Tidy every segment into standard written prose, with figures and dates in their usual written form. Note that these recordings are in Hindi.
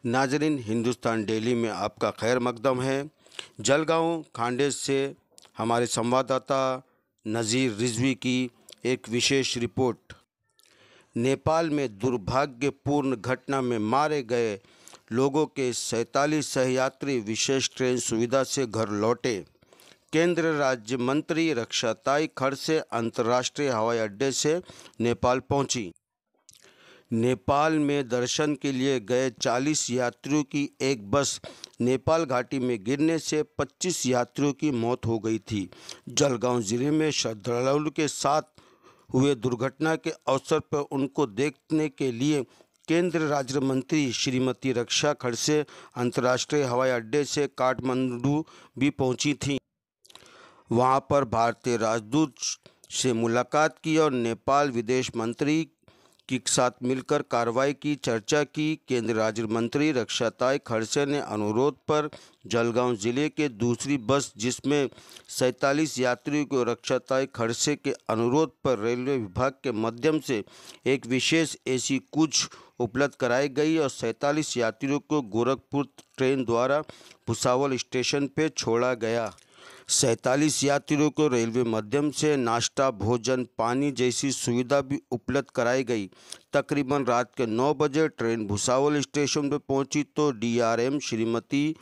नाजरीन, हिंदुस्तान डेली में आपका खैर मकदम है। जलगांव खांडेस से हमारे संवाददाता नज़ीर रिजवी की एक विशेष रिपोर्ट। नेपाल में दुर्भाग्यपूर्ण घटना में मारे गए लोगों के 47 सहयात्री विशेष ट्रेन सुविधा से घर लौटे। केंद्र राज्य मंत्री रक्षाताई खड़से अंतर्राष्ट्रीय हवाई अड्डे से नेपाल पहुंची। नेपाल में दर्शन के लिए गए 40 यात्रियों की एक बस नेपाल घाटी में गिरने से 25 यात्रियों की मौत हो गई थी। जलगांव जिले में श्रद्धालुओं के साथ हुए दुर्घटना के अवसर पर उनको देखने के लिए केंद्र राज्य मंत्री श्रीमती रक्षा खड़से अंतर्राष्ट्रीय हवाई अड्डे से काठमांडू भी पहुंची थीं। वहां पर भारतीय राजदूत से मुलाकात की और नेपाल विदेश मंत्री के साथ मिलकर कार्रवाई की चर्चा की। केंद्र राज्य मंत्री रक्षाताई खड़से ने अनुरोध पर जलगांव जिले के दूसरी बस जिसमें 47 यात्रियों को रक्षाताई खड़से के अनुरोध पर रेलवे विभाग के माध्यम से एक विशेष एसी कोच उपलब्ध कराई गई और 47 यात्रियों को गोरखपुर ट्रेन द्वारा भुसावल स्टेशन पर छोड़ा गया। 47 यात्रियों को रेलवे माध्यम से नाश्ता, भोजन, पानी जैसी सुविधा भी उपलब्ध कराई गई। तकरीबन रात के 9 बजे ट्रेन भुसावल स्टेशन पर पहुंची तो डीआरएम श्रीमती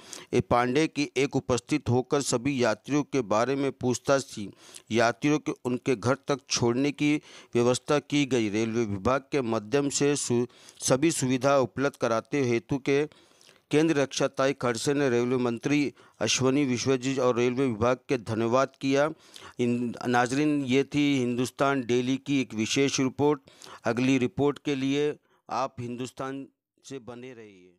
पांडे की एक उपस्थित होकर सभी यात्रियों के बारे में पूछताछ की। यात्रियों के उनके घर तक छोड़ने की व्यवस्था की गई। रेलवे विभाग के माध्यम से सभी सुविधा उपलब्ध कराते हेतु के केंद्र रक्षाताई खड़से ने रेलवे मंत्री अश्विनी विश्वजीत और रेलवे विभाग के धन्यवाद किया। नाजरीन, ये थी हिंदुस्तान डेली की एक विशेष रिपोर्ट। अगली रिपोर्ट के लिए आप हिंदुस्तान से बने रहिए।